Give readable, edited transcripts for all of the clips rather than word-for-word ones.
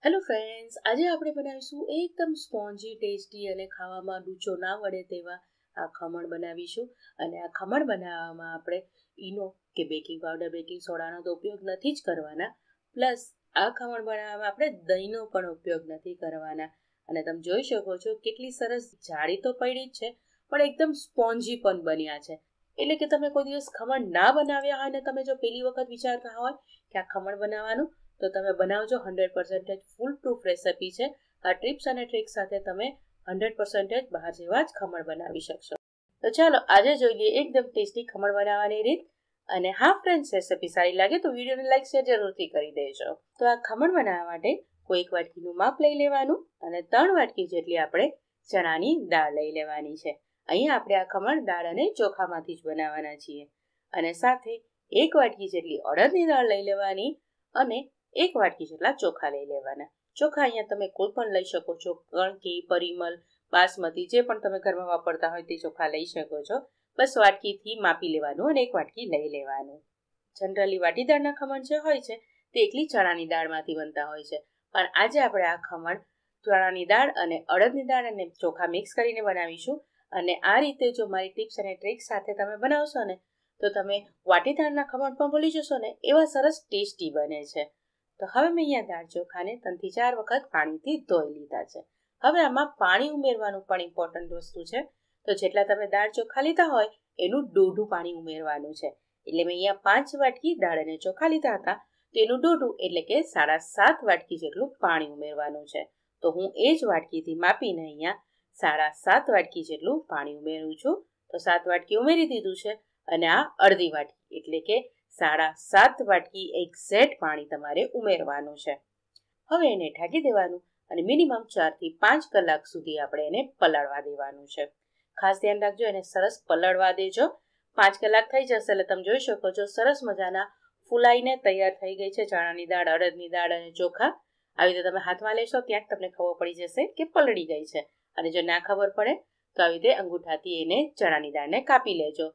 Hello friends, આજે આપણે બનાવીશું એકદમ સ્પોન્જી, ટેસ્ટી અને ખાવામાં ડૂચો ના વળે તેવા આ ખમણ બનાવીશું. અને આ ખમણ બનાવવામાં આપણે ઈનો કે બેકિંગ પાવડર, બેકિંગ સોડાનો તો ઉપયોગ નથી જ કરવાના. પ્લસ આ ખમણ બનાવવામાં આપણે દહીંનો પણ ઉપયોગ નથી કરવાના. અને તમે જોઈ શકો છો કેટલી સરસ જાળી તો પડી જ છે, પણ એકદમ સ્પોન્જી પણ બન્યા છે. એટલે કે તમે કોઈ દિવસ ખમણ ના બનાવ્યા હોય ને તમે જો પહેલી વખત વિચારતા હોય કે આ ખમણ બનાવવાનું, તો તમે બનાવજો. 100% ફૂલ પ્રૂફ રેસિપી છે. આ ટિપ્સ અને ટ્રિક્સ સાથે તમે 100% બહાર જેવા જ ખમણ બનાવી શકશો. તો ચાલો આજે જોઈ લઈએ એકદમ ટેસ્ટી ખમણ બનાવવાની રીત. અને હા ફ્રેન્ડ્સ, રેસિપી સારી લાગે તો વિડીયોને લાઈક શેર જરૂરથી કરી દેજો. તો આ ખમણ બનાવવા માટે કોઈ 1 વાટકીનું માપ લઈ લેવાનું અને 3 વાટકી જેટલી આપણે ચણાની દાળ લઈ લેવાની છે. અહીંયા આપણે આ ખમણ દાળ અને ચોખામાંથી જ બનાવવાના છીએ. અને સાથે 1 વાટકી જેટલી અડદની દાળ લઈ લેવાની અને 1 વાટકી જેટલા ચોખા લઈ લેવાના. ચોખા અહીંયા તમે કોઈ પણ લઈ શકો છો, કણકી, પરિમલ, બાસમતી, જે પણ તમે ઘરમાં વાપરતા હોય તે ચોખા લઈ શકો છો. બસ વાટકીથી માપી લેવાનું અને 1 વાટકી લઈ લેવાનું. જનરલી વાટીદાળના ખમણ જે હોય છે તે એકલી ચણાની દાળમાંથી બનતા હોય છે, પણ આજે આપણે આ ખમણ ચણાની દાળ અને અડદની દાળ અને ચોખા મિક્સ કરીને બનાવીશું. અને આ રીતે જો મારી ટિપ્સ અને ટ્રિક્સ સાથે તમે બનાવશો ને તો તમે વાટીદાળના ખમણ પણ ભૂલી જશો ને એવા સરસ ટેસ્ટી બને છે. તો હવે મેં અહીંયા દાળ ચોખાને 3 થી 4 વખત પાણીથી ધોઈ લીધા છે. હવે આમાં પાણી ઉમેરવાનું પણ ઇમ્પોર્ટન્ટ વસ્તુ છે. તો જેટલા તમે દાળ ચોખા લીધા હોય એનું દોઢું પાણી ઉમેરવાનું છે. એટલે મેં અહીંયા 5 વાટકી દાળ અને ચોખા લીધા હતા, તો એનું દોઢું એટલે કે 7.5 વાટકી જેટલું પાણી ઉમેરવાનું છે. તો હું એ જ વાટકીથી માપીને અહીંયા 7.5 વાટકી જેટલું પાણી ઉમેરું છું. તો 7 વાટકી ઉમેરી દીધું છે અને આ અડધી વાટકી એટલે કે 7.5 વાટકી એક્ઝેક્ટ પાણી તમારે ઉમેરવાનું છે. હવે એને ઢાંકી દેવાનું અને મિનિમમ 4 થી 5 કલાક સુધી આપણે એને પલાળવા દેવાનું છે. ખાસ ધ્યાન રાખજો, એને સરસ પલાળવા દેજો. 5 કલાક થઈ જશે એટલે તમે જોઈ શકો છો સરસ મજાના ફૂલાઈને તૈયાર થઈ ગઈ છે ચણાની દાળ, અડદની દાળ અને ચોખા. આવી રીતે તમે હાથમાં લેશો ત્યાં તમને ખબર પડી જશે કે પલળી ગઈ છે. અને જો ના ખબર પડે તો આવી રીતે અંગૂઠાથી એને ચણાની દાળને કાપી લેજો.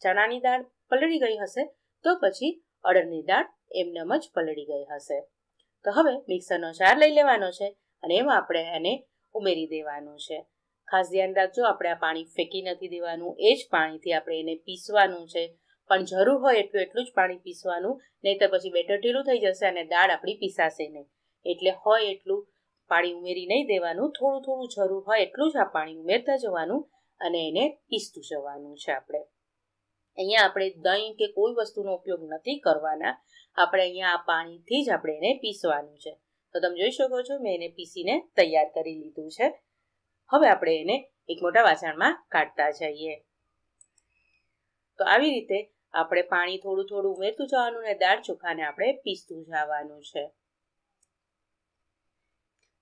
ચણાની દાળ પલળી ગઈ હશે તો પછી અડદની દાળ એમનેમ જ પલળી ગઈ હશે. તો હવે મિક્સરનો જાર લઈ લેવાનો છે અને એમાં આપણે એને ઉમેરી દેવાનું છે. ખાસ ધ્યાન રાખજો, આપણે આ પાણી ફેંકી નથી દેવાનું, એ જ પાણીથી આપણે એને પીસવાનું છે. પણ જરૂર હોય એટલું જ પાણી પીસવાનું, નહીં તો પછી બેટર ઢીલું થઈ જશે અને દાળ આપણી પીસાશે નહીં. એટલે હોય એટલું પાણી ઉમેરી નહીં દેવાનું, થોડું થોડું જરૂર હોય એટલું જ આ પાણી ઉમેરતા જવાનું અને એને પીસતું જવાનું છે. અહીંયા આપણે દહીં કે કોઈ વસ્તુનો ઉપયોગ નથી કરવાના. આપણે અહીંયા આ પાણીથી જ આપણે એને પીસવાનું છે. તો તમે જોઈ શકો છો મેં એને પીસીને તૈયાર કરી લીધું છે. હવે આપણે એને એક મોટા વાસણમાં કાઢતા જઈએ. તો આવી રીતે આપણે પાણી થોડું થોડું ઉમેરતું જવાનું અને દાળ ચોખાને આપણે પીસતું જવાનું છે.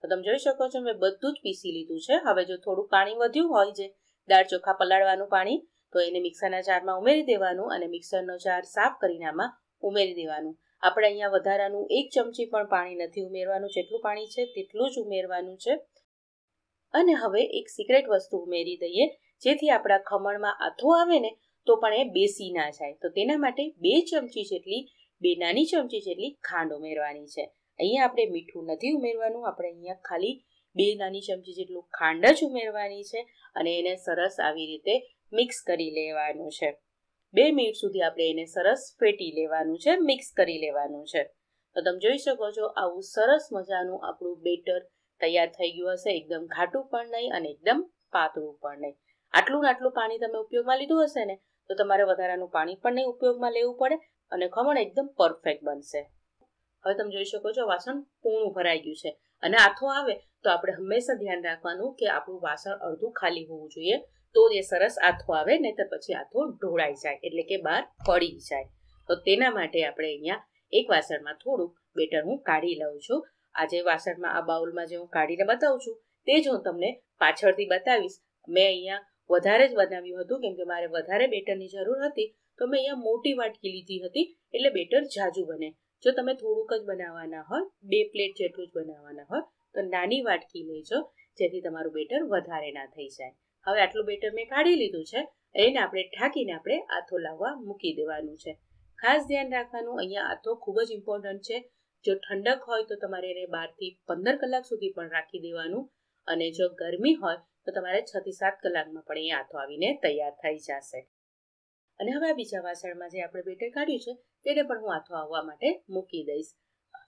તો તમે જોઈ શકો છો મેં બધું જ પીસી લીધું છે. હવે જો થોડું પાણી વધ્યું હોય છે દાળ ચોખા પલાળવાનું પાણી, તો એને મિક્સરના જારમાં ઉમેરી દેવાનું અને મિક્સરનો જાર સાફ કરીને આમાં ઉમેરી દેવાનું. આપણે અહીંયા વધારાનું 1 ચમચી પણ પાણી નથી ઉમેરવાનું, જેટલું પાણી છે તેટલું જ ઉમેરવાનું છે. અને હવે એક સિક્રેટ વસ્તુ ઉમેરી દઈએ, જેથી આપણા ખમણમાં આથો આવે ને તો પણ એ બેસી ના જાય. તો તેના માટે 2 ચમચી જેટલી 2 નાની ચમચી જેટલી ખાંડ ઉમેરવાની છે. અહીંયા આપણે મીઠું નથી ઉમેરવાનું, આપણે અહીંયા ખાલી 2 નાની ચમચી જેટલું ખાંડ જ ઉમેરવાની છે અને એને સરસ આવી રીતે મિક્સ કરી લેવાનું છે. 2 મિનિટ સુધી આપણે એને સરસ ફેટી લેવાનું છે, મિક્સ કરી લેવાનું છે. તો તમે જોઈ શકો છો આવું સરસ મજાનું આપણું બેટર તૈયાર થઈ ગયું હશે. એકદમ ઘાટું પણ નહીં અને એકદમ પાતળું પણ નહીં. આટલું પાણી તમે ઉપયોગમાં લીધું હશે ને તો તમારે વધારાનું પાણી પણ નહીં ઉપયોગમાં લેવું પડે અને ખમણ એકદમ પરફેક્ટ બનશે. હવે તમે જોઈ શકો છો વાસણ પૂર્ણ ભરાઈ ગયું છે અને આથો આવે તો આપણે હંમેશા ધ્યાન રાખવાનું કે આપણું વાસણ અડધું ખાલી હોવું જોઈએ, તો એ સરસ આથો આવે, નહીં તો પછી આથો ઢોળાઈ જાય એટલે કે બહાર પડી જાય. તો તેના માટે આપણે અહીંયા એક વાસણમાં થોડુંક બેટર હું કાઢી લઉં છું. આજે વાસણમાં આ બાઉલમાં જે હું કાઢીને બતાવું છું તે જ હું તમને પાછળથી બતાવીશ. મેં અહીંયા વધારે જ બનાવ્યું હતું કેમ કે મારે વધારે બેટરની જરૂર હતી, તો મેં અહીંયા મોટી વાટકી લીધી હતી એટલે બેટર ઝાઝું બને. જો તમે થોડુંક જ બનાવવાના હોય, 2 પ્લેટ જેટલું જ બનાવવાના હોય તો નાની વાટકી લેજો, જેથી તમારું બેટર વધારે ના થઈ જાય. હવે આટલું બેટર મેં કાઢી લીધું છે, એને આપણે ઢાંકીને આપણે આથો લાવવા મૂકી દેવાનું છે. ખાસ ધ્યાન રાખવાનું, અહીંયા આથો ખૂબ જ ઇમ્પોર્ટન્ટ છે. જો ઠંડક હોય તો તમારે એને 12 થી 15 કલાક સુધી પણ રાખી દેવાનું, અને જો ગરમી હોય તો તમારે 6 થી 7 કલાકમાં પણ એ આથો આવીને તૈયાર થઈ જશે. અને હવે આ બીજા વાસણમાં જે આપણે બેટર કાઢ્યું છે તેને પણ હું આથો આવવા માટે મૂકી દઈશ.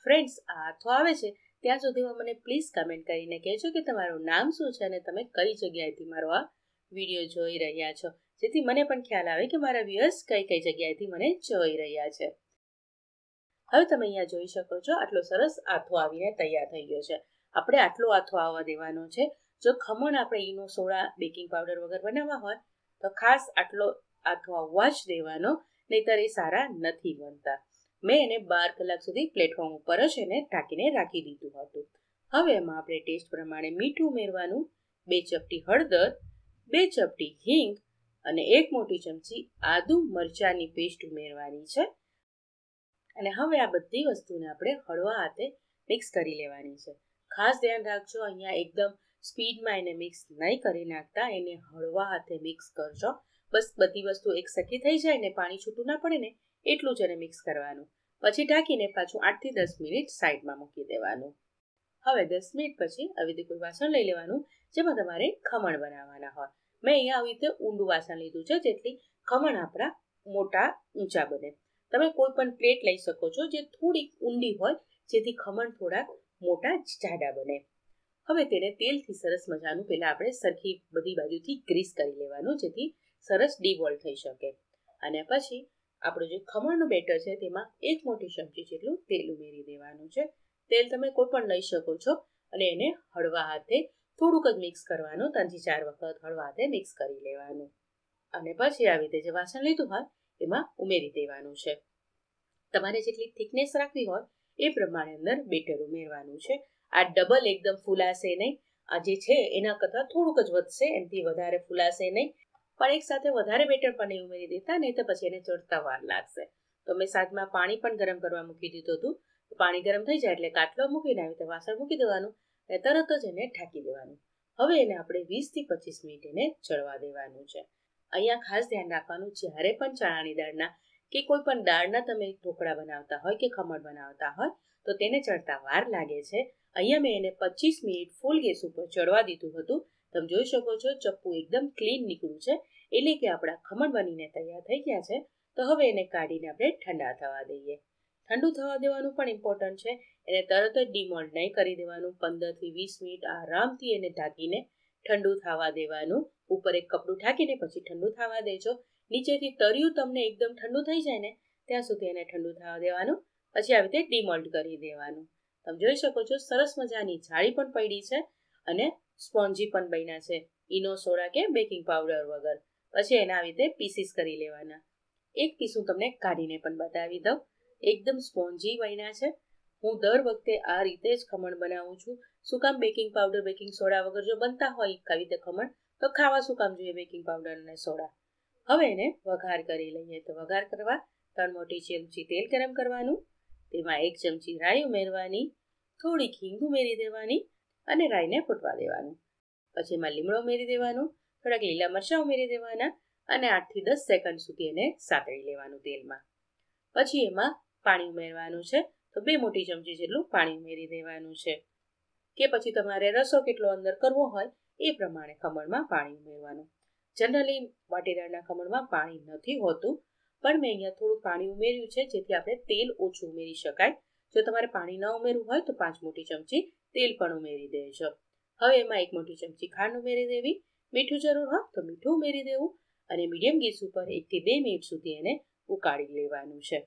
ફ્રેન્ડ્સ, આ આથો આવે છે ત્યાં સુધીમાં મને પ્લીઝ કમેન્ટ કરીને કહેજો કે તમારું નામ શું છે અને તમે કઈ જગ્યાએથી મારો આ વિડીયો જોઈ રહ્યા છો, જેથી મને પણ ખ્યાલ આવે કે મારા વ્યુઅર્સ કઈ કઈ જગ્યાએથી મને જોઈ રહ્યા છે. હવે તમે અહીંયા જોઈ શકો છો આટલો સરસ આથો આવીને તૈયાર થઈ ગયો છે. આપણે આટલો આથો આવવા દેવાનો છે. જો ખમણ આપણે ઈનો, સોડા, બેકિંગ પાવડર વગર બનાવવા હોય તો ખાસ આટલો આથો આવવા જ દેવાનો, નહીતર એ સારા નથી બનતા. મેં એને 12 કલાક સુધી પ્લેટફોર્મ ઉપર જ એને ઢાંકીને રાખી દીધું હતું. હવે એમાં આપણે ટેસ્ટ પ્રમાણે મીઠું ઉમેરવાનું, 2 ચપટી હળદર, 2 ચપટી હિંગ અને 1 મોટી ચમચી આદુ મરચાંની પેસ્ટ ઉમેરવાની છે. અને હવે આ બધી વસ્તુને આપણે હળવા હાથે મિક્સ કરી લેવાની છે. ખાસ ધ્યાન રાખજો, અહીંયા એકદમ સ્પીડમાં એને મિક્સ નહીં કરી નાખતા, એને હળવા હાથે મિક્સ કરજો. બસ બધી વસ્તુ એક સરખી થઈ જાય ને, પાણી છૂટું ના પડે ને એટલું જ એને મિક્સ કરવાનું. પછી ઢાંકીને પાછું 8 થી 10 મિનિટ સાઈડમાં મૂકી દેવાનું. હવે 10 મિનિટ પછી આવી રીતે કોઈ વાસણ લઈ લેવાનું જેમાં તમારે ખમણ બનાવવાના હોય. મેં અહીંયા આવી રીતે ઊંડું વાસણ લીધું છે જેથી ખમણ આપણા મોટા ઊંચા બને. તમે કોઈ પણ પ્લેટ લઈ શકો છો જે થોડી ઊંડી હોય, જેથી ખમણ થોડા મોટા જાડા બને. હવે તેને તેલથી સરસ મજાનું પહેલા આપણે સરખી બધી બાજુથી ગ્રીસ કરી લેવાનું, જેથી સરસ ડીવોલ્વ થઈ શકે. અને પછી આપણું જે ખમણનું બેટર છે તેમાં 1 મોટી ચમચી જેટલું તેલ ઉમેરી દેવાનું છે. તેલ તમે કોઈ પણ લઈ શકો છો અને એને હળવા હાથે થોડુંક જ મિક્સ કરવાનું, 3 થી 4 વખત હળવા હાથે મિક્સ કરી લેવાનું. અને પછી આવી રીતે જે વાસણ લીધું હોય એમાં ઉમેરી દેવાનું છે. તમારે જેટલી થિકનેસ રાખવી હોય એ પ્રમાણે અંદર બેટર ઉમેરવાનું છે. આ ડબલ એકદમ ફૂલાશે નહીં, આ જે છે એના કરતાં થોડુંક જ વધશે, એનાથી વધારે ફૂલાશે નહીં. પણ એક સાથે વધારે બેટર પણ નહીં ઉમેરી દેતા, નહીં તો પછી એને ચડતા વાર લાગશે. તો મેં સાથમાં પાણી પણ ગરમ કરવા મૂકી દીધું હતું. પાણી ગરમ થઈ જાય એટલે કાટલો મૂકીને આવી રીતે વાસણ મૂકી દેવાનું અને તરત જ એને ઢાંકી દેવાનું. હવે એને આપણે 20 થી 25 મિનિટ એને ચડવા દેવાનું છે. અહીંયા ખાસ ધ્યાન રાખવાનું, જ્યારે પણ ચણાની દાળના કે કોઈ પણ દાળના તમે ઢોકળા બનાવતા હોય કે ખમણ બનાવતા હોય તો તેને ચડતા વાર લાગે છે. અહીંયા મેં એને 25 મિનિટ ફૂલ ગેસ ઉપર ચડવા દીધું હતું. તમે જોઈ શકો છો ચપ્પુ એકદમ ક્લીન નીકળ્યું છે, એટલે કે આપણા ખમણ બનીને તૈયાર થઈ ગયા છે. તો હવે એને કાઢીને આપણે ઠંડા થવા દઈએ. ઠંડુ થવા દેવાનું પણ ઇમ્પોર્ટન્ટ છે. એને તરત જ ડીમોલ્ડ નહીં કરી દેવાનું. 15 થી 20 મિનિટ આરામથી એને ઢાંકીને ઠંડુ થવા દેવાનું. ઉપર એક કપડું ઢાંકીને પછી ઠંડુ થવા દેજો. નીચેથી તળિયું તમને એકદમ ઠંડુ થઈ જાય ને ત્યાં સુધી એને ઠંડુ થવા દેવાનું. પછી આવી રીતે ડીમોલ્ડ કરી દેવાનું. તમે જોઈ શકો છો સરસ મજાની જાળી પણ પડી છે અને સ્પોન્જી પણ બન્યા છે, ઈનો, સોડા કે બેકિંગ પાવડર વગર. પછી એના આવી રીતે પીસીસ કરી લેવાના. એક પીસ હું તમને કાઢીને પણ બતાવી દઉં. એકદમ સ્પોન્જી બન્યા છે. હું દર વખતે આ રીતે જ ખમણ બનાવું છું. શું કામ? બેકિંગ પાવડર, બેકિંગ સોડા વગર જો બનતા હોય આવી રીતે ખમણ તો ખાવા શું કામ જોઈએ બેકિંગ પાવડર અને સોડા. હવે એને વઘાર કરી લઈએ. તો વઘાર કરવા 3 મોટી ચમચી તેલ ગરમ કરવાનું, તેમાં 1 ચમચી રાઈ ઉમેરવાની, થોડીક હિંગ ઉમેરી દેવાની અને રાઈને ફૂટવા દેવાનું. પછી એમાં લીમડો ઉમેરી દેવાનું, થોડાક લીલા મરચાં ઉમેરી દેવાના અને 8 થી 10 સેકન્ડ સુધી એને સાતળી લેવાનું તેલમાં. પછી એમાં પાણી ઉમેરવાનું છે. તો 2 મોટી ચમચી જેટલું પાણી ઉમેરી દેવાનું છે, કે પછી તમારે રસો કેટલો અંદર કરવો હોય એ પ્રમાણે ખમણમાં પાણી ઉમેરવાનું. જનરલી વાટીદાળના ખમણમાં પાણી નથી હોતું, પણ મેં અહીંયા થોડું પાણી ઉમેર્યું છે જેથી આપણે તેલ ઓછું ઉમેરી શકાય. જો તમારે પાણી ન ઉમેરવું હોય તો 5 મોટી ચમચી તેલ પણ ઉમેરી દેજો. હવે એમાં 1 મોટી ચમચી ખાંડ ઉમેરી દેવી, મીઠું જરૂર હોય તો મીઠું ઉમેરી દેવું અને મીડિયમ ગેસ ઉપર 1 થી 2 મિનિટ સુધી એને ઉકાળી લેવાનું છે.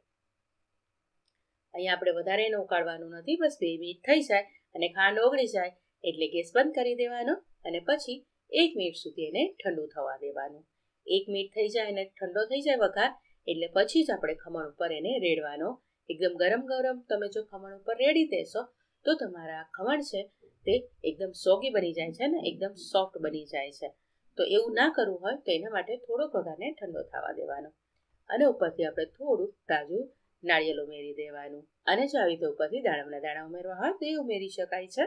અહીંયા આપણે વધારે એને ઉકાળવાનું નથી, બસ 2 મિનિટ થઈ જાય અને ખાંડ ઓગળી જાય એટલે ગેસ બંધ કરી દેવાનો અને પછી 1 મિનિટ સુધી એને ઠંડુ થવા દેવાનું. 1 મિનિટ થઈ જાય અને ઠંડો થઈ જાય વઘાર એટલે પછી જ આપણે ખમણ ઉપર એને રેડવાનો. એકદમ ગરમ ગરમ તમે જો ખમણ ઉપર રેડી દેશો તો તમારા ખમણ છે તે એકદમ સોગી બની જાય છે ને એકદમ સોફ્ટ બની જાય છે. તો એવું ના કરવું હોય તો એના માટે થોડોક વઘારને ઠંડો થવા દેવાનો અને ઉપરથી આપણે થોડુંક તાજું નાળિયેર ઉમેરી દેવાનું. અને જો આવી રીતે ઉપરથી દાડમના દાણા ઉમેરવા હોય તો એ ઉમેરી શકાય છે.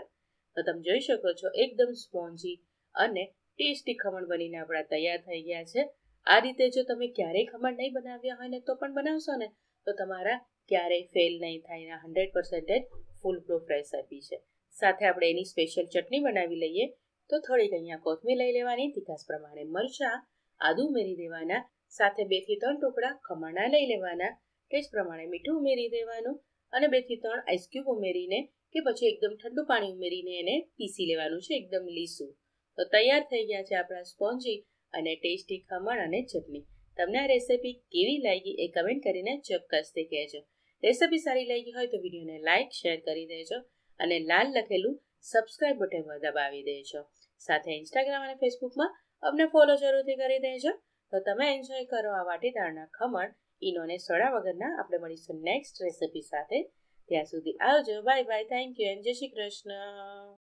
તો તમે જોઈ શકો છો એકદમ સ્પોન્જી અને ટેસ્ટી ખમણ બનીને આપણા તૈયાર થઈ ગયા છે. આ રીતે જો તમે ક્યારેય ખમણ નહીં બનાવ્યા હોય ને તો પણ બનાવશો ને તો તમારા ક્યારેય ફેલ નહીં થાય, 100% ફૂલ પ્રૂફ રેસિપી છે. સાથે આપણે એની સ્પેશિયલ ચટણી બનાવી લઈએ. તો થોડીક અહીંયા કોથમીર લઈ લેવાની, તીખાસ પ્રમાણે મરચાં, આદુ ઉમેરી દેવાના, સાથે 2 થી 3 ટુકડા ખમણના લઈ લેવાના, ટેસ્ટ પ્રમાણે મીઠું ઉમેરી દેવાનું અને 2 થી 3 આઈસ ક્યુબ ઉમેરીને કે પછી એકદમ ઠંડુ પાણી ઉમેરીને એને પીસી લેવાનું છે, એકદમ લીસું. તો તૈયાર થઈ ગયા છે આપણા સ્પોન્જી અને ટેસ્ટી ખમણ અને ચટણી. તમને આ રેસિપી કેવી લાગી એ કમેન્ટ કરીને ચોક્કસથી કહેજો. રેસિપી સારી લાગી હોય તો વિડીયોને લાઇક શેર કરી દેજો અને લાલ લખેલું સબસ્ક્રાઇબ બટન પર દબાવી દેજો. સાથે ઇન્સ્ટાગ્રામ અને ફેસબુકમાં અમને ફોલો જરૂરથી કરી દેજો. તો તમે એન્જોય કરો આ વાટીદાળના ખમણ ઈનોને સોડા વગરના. આપણે મળીશું નેક્સ્ટ રેસિપી સાથે. ત્યાં સુધી આવજો, bye bye, thank you and જય શ્રી કૃષ્ણ.